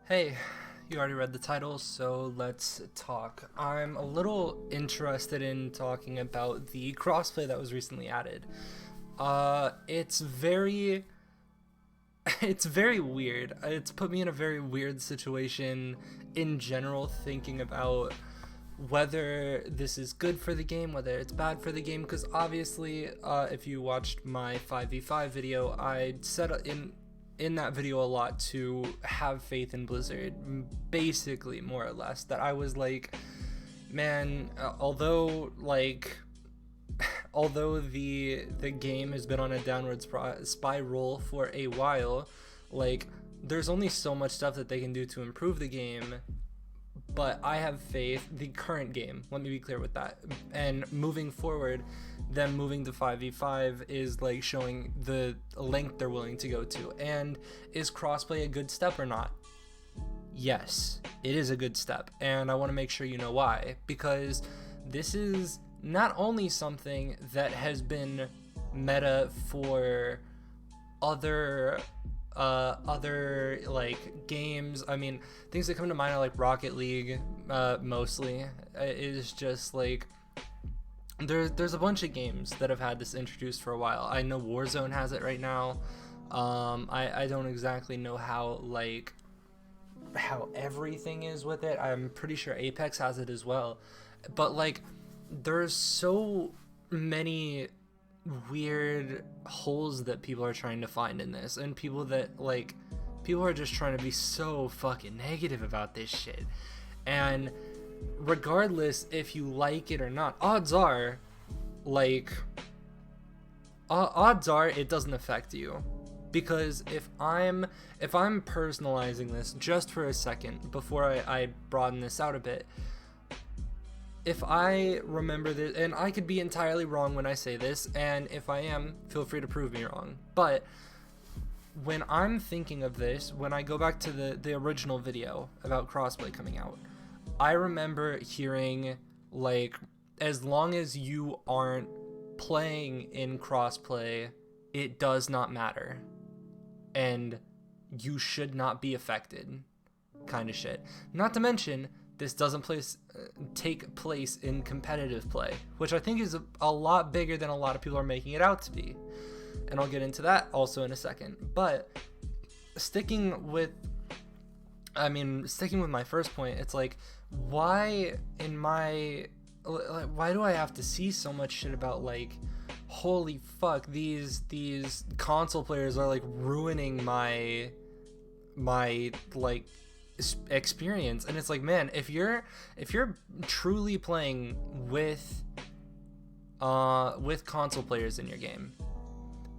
Hey, you already read the title, so let's talk. I'm a little interested in talking about the crossplay that was recently added. It's very it's very weird. It's put me in a very weird situation in general, thinking about whether this is good for the game, whether it's bad for the game, because obviously, if you watched my 5v5 video, I said in that video a lot to have faith in Blizzard, basically, more or less, that I was like, man, although the game has been on a downward spiral for a while, like, there's only so much stuff that they can do to improve the game. But I have faith, the current game, let me be clear with that, and moving forward, them moving to 5v5 is like showing the length they're willing to go to. And is crossplay a good step or not? Yes, it is a good step, and I want to make sure you know why, because this is not only something that has been meta for other like games. I mean, things that come to mind are like Rocket League, mostly. It is just like there's a bunch of games that have had this introduced for a while. I know Warzone has it right now. I don't exactly know how everything is with it. I'm pretty sure Apex has it as well. But like, there's so many weird holes that people are trying to find in this, and people are just trying to be so fucking negative about this shit. And regardless if you like it or not, odds are it doesn't affect you. Because if I'm personalizing this just for a second before I broaden this out a bit, if I remember this, and I could be entirely wrong when I say this, and if I am, feel free to prove me wrong, but when I'm thinking of this, when I go back to the original video about crossplay coming out, I remember hearing, like, as long as you aren't playing in crossplay, it does not matter, and you should not be affected, kind of shit. Not to mention, this doesn't take place in competitive play, which I think is a lot bigger than a lot of people are making it out to be. And I'll get into that also in a second. But sticking with my first point, it's like, why do I have to see so much shit about, like, holy fuck, these console players are like ruining my like experience. And it's like, man, if you're truly playing with console players in your game,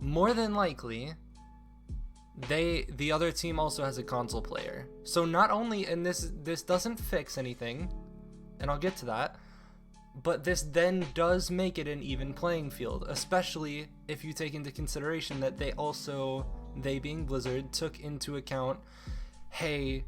more than likely the other team also has a console player. So not only, and this doesn't fix anything, and I'll get to that, but this then does make it an even playing field, especially if you take into consideration that they being Blizzard took into account, hey,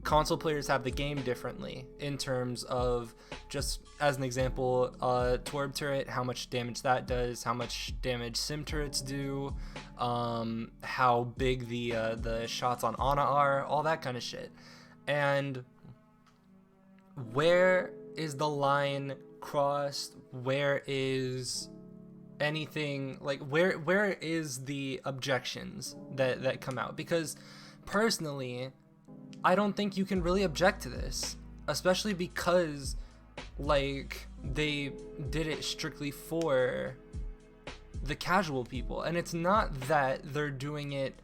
console players have the game differently in terms of, just as an example, Torb turret, how much damage that does, how much damage sim turrets do, how big the shots on Ana are, all that kind of shit. And where is the line crossed? Where is anything, like, where is the objections that come out? Because personally, I don't think you can really object to this, especially because, like, they did it strictly for the casual people, and it's not that they're doing it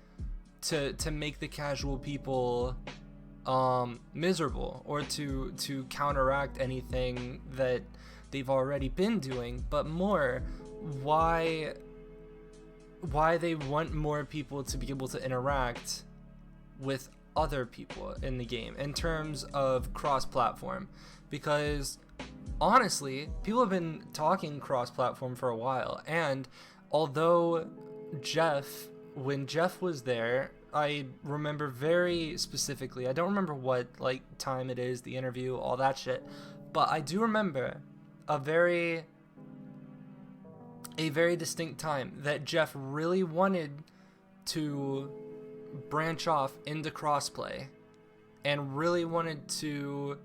to make the casual people miserable or to counteract anything that they've already been doing, but more why they want more people to be able to interact with other people in the game in terms of cross-platform. Because honestly, people have been talking cross-platform for a while, and although when Jeff was there, I remember very specifically, I don't remember what, like, time it is, the interview, all that shit, but I do remember a very distinct time that Jeff really wanted to branch off into crossplay, and really wanted to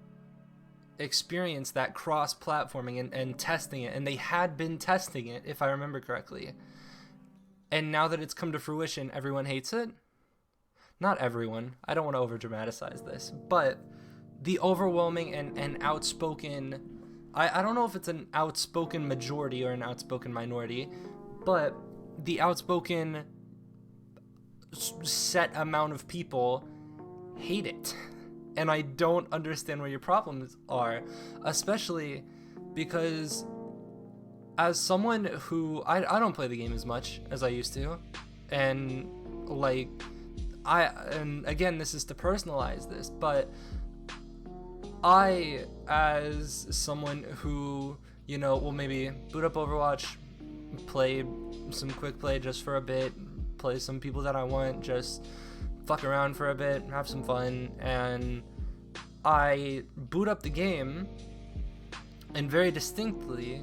experience that cross-platforming and testing it, and they had been testing it, if I remember correctly. And now that it's come to fruition, everyone hates it? Not everyone. I don't want to over-dramatize this, but the overwhelming and outspoken... I don't know if it's an outspoken majority or an outspoken minority, but the outspoken set amount of people hate it. And I don't understand where your problems are, especially because as someone who I don't play the game as much as I used to, and like and again, this is to personalize this, but I, as someone who, you know, will maybe boot up Overwatch, play some quick play just for a bit, play some people that I want, just fuck around for a bit, have some fun, and I boot up the game, and very distinctly,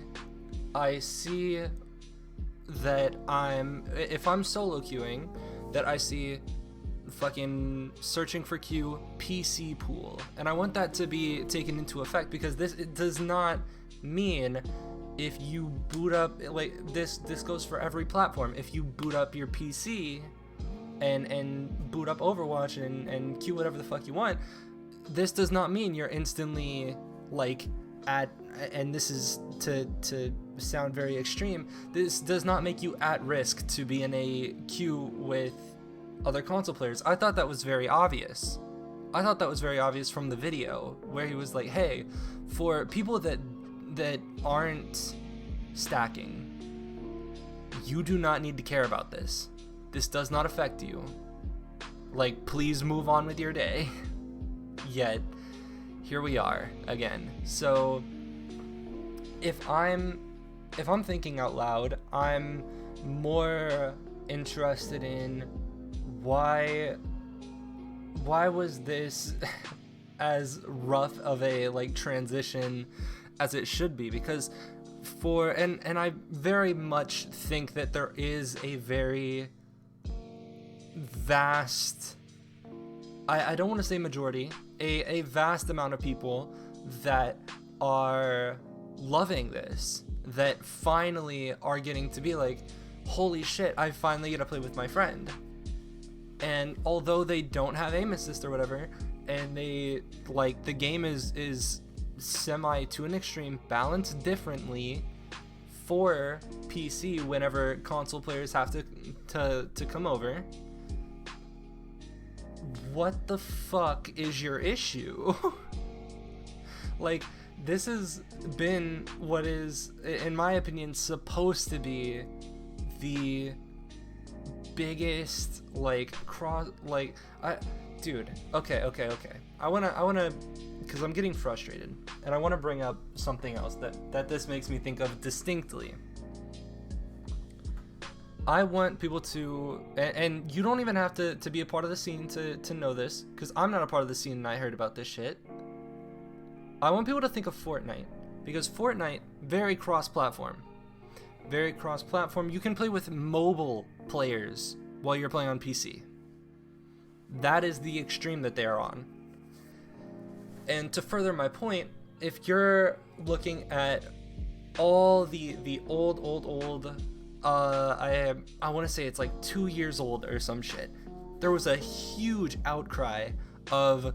I see that if I'm solo queuing, that I see fucking searching for queue PC pool, and I want that to be taken into effect, because it does not mean if you boot up, like, this goes for every platform. If you boot up your PC and boot up Overwatch and queue whatever the fuck you want, this does not mean you're instantly like and this is to sound very extreme, this does not make you at risk to be in a queue with other console players. I thought that was very obvious. I thought that was very obvious from the video, where he was like, hey, for people that aren't stacking, you do not need to care about this. This does not affect you. Like, please move on with your day. Yet, here we are again. So, if I'm thinking out loud, I'm more interested in why was this as rough of a like transition as it should be, because and I very much think that there is a very vast, I don't want to say majority, a vast amount of people that are loving this, that finally are getting to be like, holy shit, I finally get to play with my friend. And although they don't have aim assist or whatever, and they like the game is semi to an extreme balanced differently for PC whenever console players have to come over, what the fuck is your issue? Like, this has been what is, in my opinion, supposed to be the biggest like dude, okay, I wanna because I'm getting frustrated, and I want to bring up something else that this makes me think of distinctly. I want people to, and you don't even have to be a part of the scene to know this, because I'm not a part of the scene and I heard about this shit. I want people to think of Fortnite, because Fortnite, very cross-platform. Very cross-platform. You can play with mobile players while you're playing on PC. That is the extreme that they are on. And to further my point, if you're looking at all the old I want to say it's like 2 years old or some shit, there was a huge outcry of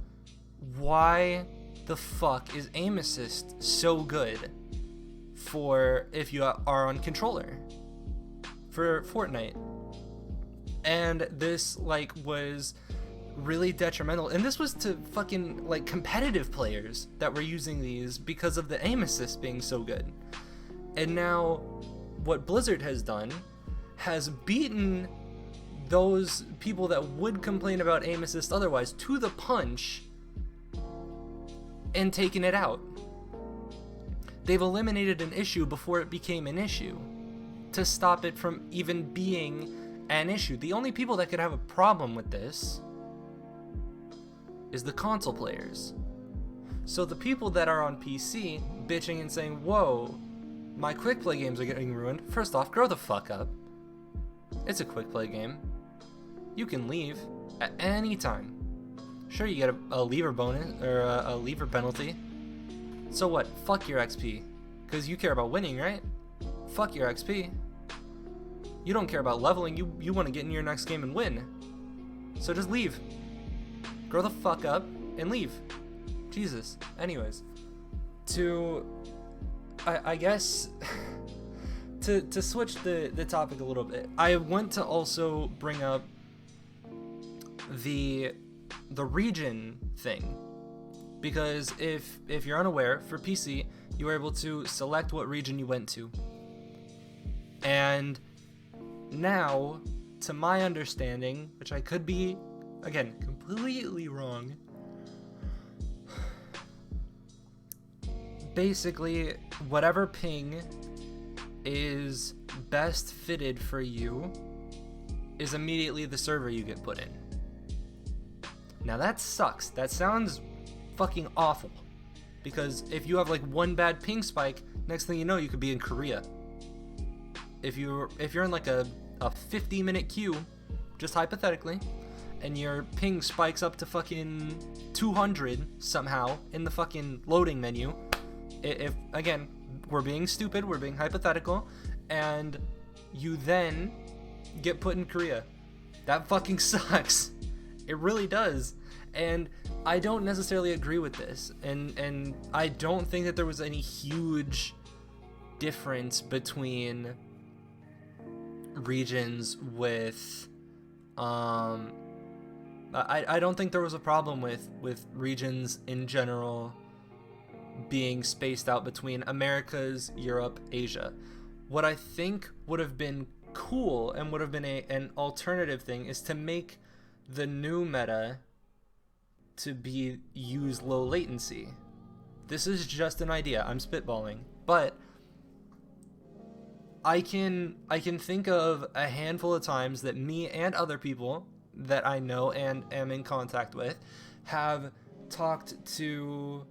why the fuck is aim assist so good for if you are on controller for Fortnite. And this like was really detrimental, and this was to fucking like competitive players that were using these because of the aim assist being so good. And now what Blizzard has done has beaten those people that would complain about aim assist otherwise to the punch and taken it out. They've eliminated an issue before it became an issue to stop it from even being an issue. The only people that could have a problem with this is the console players. So the people that are on PC bitching and saying, whoa, my quick play games are getting ruined. First off, grow the fuck up. It's a quick play game. You can leave at any time. Sure, you get a lever bonus or a lever penalty. So what? Fuck your XP, because you care about winning, right? Fuck your XP. You don't care about leveling. You want to get in your next game and win. So just leave. Grow the fuck up and leave. Jesus. Anyways, I guess to switch the topic a little bit, I want to also bring up the region thing, because if you're unaware, for PC you were able to select what region you went to, and now, to my understanding, which I could be, again, completely wrong, basically whatever ping is best fitted for you is immediately the server you get put in. Now that sucks. That sounds fucking awful, because if you have like one bad ping spike, next thing you know, you could be in Korea. If you're in like a 50-minute queue, just hypothetically, and your ping spikes up to fucking 200 somehow in the fucking loading menu, if again, we're being stupid, we're being hypothetical, and you then get put in Korea, that fucking sucks. It really does. And I don't necessarily agree with this, and I don't think that there was any huge difference between regions with I don't think there was a problem with regions in general being spaced out between Americas, Europe, Asia. What I think would have been cool and would have been an alternative thing is to make the new meta to be use low latency. This is just an idea, I'm spitballing, but I can think of a handful of times that me and other people that I know and am in contact with have talked to,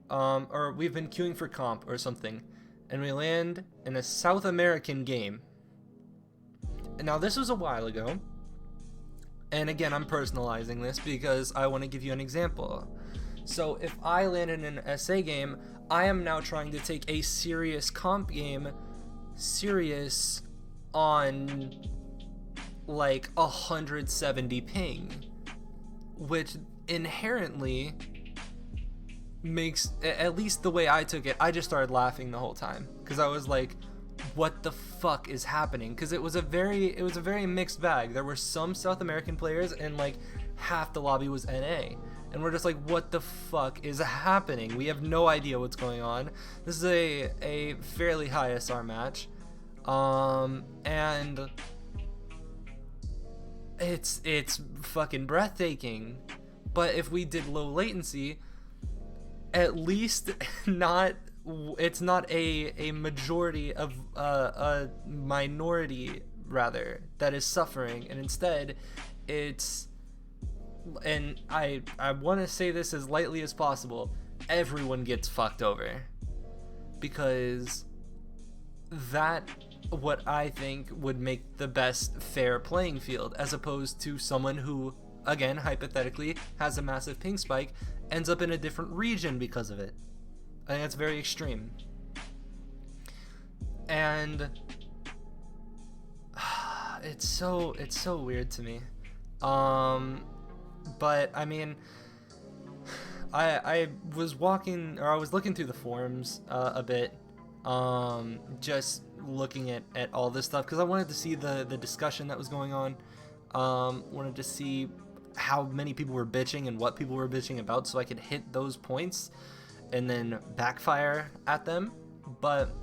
or we've been queuing for comp or something, and we land in a South American game. And now this was a while ago, and again, I'm personalizing this because I want to give you an example. So if I land in an SA game, I am now trying to take a serious comp game serious on like 170 ping, which inherently makes, at least the way I took it, I just started laughing the whole time, because I was like, what the fuck is happening? Because it was a very mixed bag. There were some South American players, and like half the lobby was NA, and we're just like, what the fuck is happening? We have no idea what's going on. This is a fairly high SR match, and it's fucking breathtaking. But if we did low latency, at least it's not a majority of a minority rather that is suffering, and instead it's, and I want to say this as lightly as possible, everyone gets fucked over, because that what I think would make the best fair playing field, as opposed to someone who, again, hypothetically has a massive ping spike, ends up in a different region because of it. I think that's very extreme. And it's so weird to me. But I mean, I was walking, or I was looking through the forums a bit, just looking at all this stuff, because I wanted to see the discussion that was going on. Wanted to see how many people were bitching and what people were bitching about, so I could hit those points and then backfire at them. But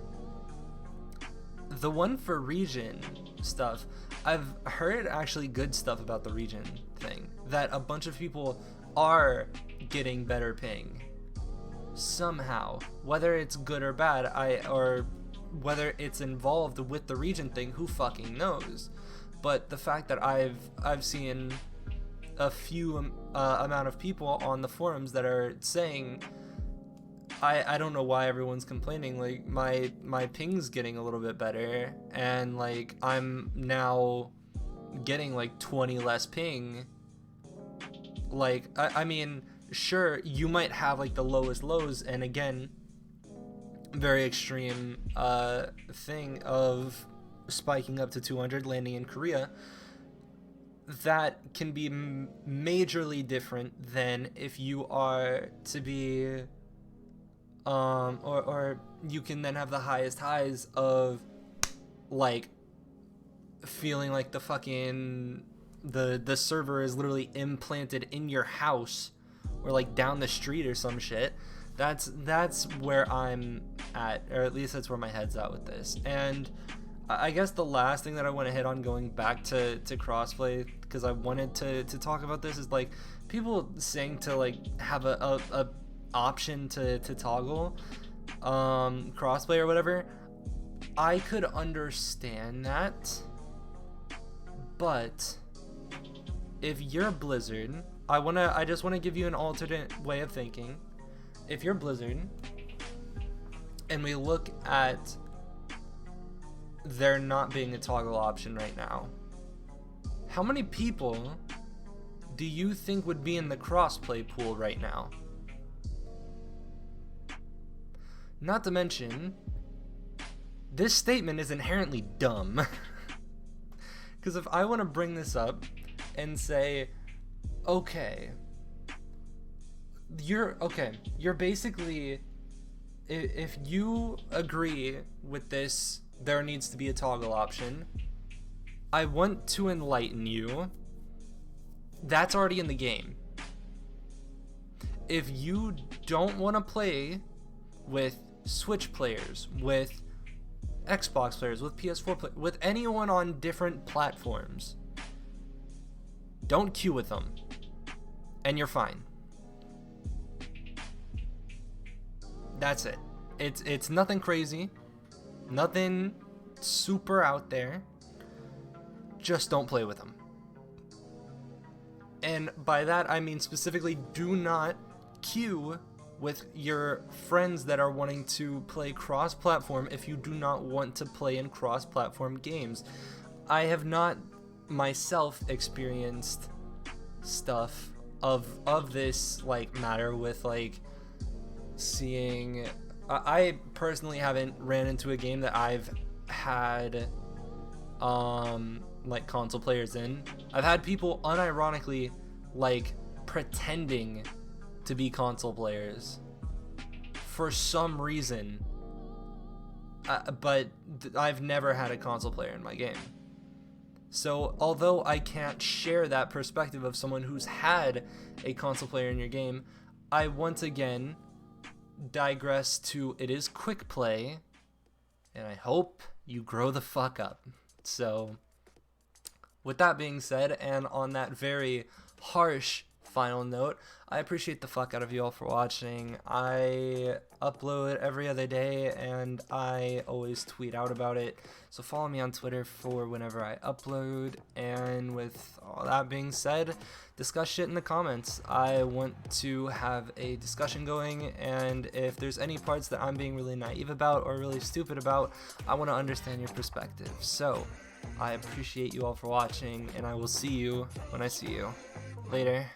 the one for region stuff, I've heard actually good stuff about the region thing, that a bunch of people are getting better ping somehow. Whether it's good or bad, or whether it's involved with the region thing, who fucking knows. But the fact that I've seen a few amount of people on the forums that are saying, I don't know why everyone's complaining, like my ping's getting a little bit better, and like I'm now getting like 20 less ping, Like, I mean, sure, you might have like the lowest lows, and again, very extreme thing of spiking up to 200, landing in Korea. That can be majorly different than if you are to be or you can then have the highest highs of like feeling like the fucking the server is literally implanted in your house or like down the street or some shit. That's where I'm at, or at least that's where my head's at with this. And I guess the last thing that I want to hit on, going back to crossplay, because I wanted to talk about this, is like people saying to like have a option to toggle crossplay or whatever. I could understand that, but if you're Blizzard, I just want to give you an alternate way of thinking. If you're Blizzard and we look at there not being a toggle option right now, how many people do you think would be in the crossplay pool right now? Not to mention, this statement is inherently dumb. Because if I want to bring this up and say, okay, you're basically, if you agree with this, there needs to be a toggle option, I want to enlighten you, that's already in the game. If you don't want to play with Switch players, with Xbox players, with PS4 players, with anyone on different platforms, don't queue with them, and you're fine. That's it. It's nothing crazy, nothing super out there. Just don't play with them. And by that I mean specifically, do not queue with your friends that are wanting to play cross-platform if you do not want to play in cross-platform games. I have not myself experienced stuff of this like matter with like seeing, I personally haven't ran into a game that I've had like console players in. I've had people unironically like pretending to be console players for some reason, but I've never had a console player in my game. So although I can't share that perspective of someone who's had a console player in your game, I once again digress to, it is quick play, and I hope you grow the fuck up. So with that being said, and on that very harsh final note, I appreciate the fuck out of you all for watching. I upload every other day and I always tweet out about it, so follow me on Twitter for whenever I upload. And with all that being said, discuss shit in the comments. I want to have a discussion going, and if there's any parts that I'm being really naive about or really stupid about, I want to understand your perspective. So I appreciate you all for watching, and I will see you when I see you. Later.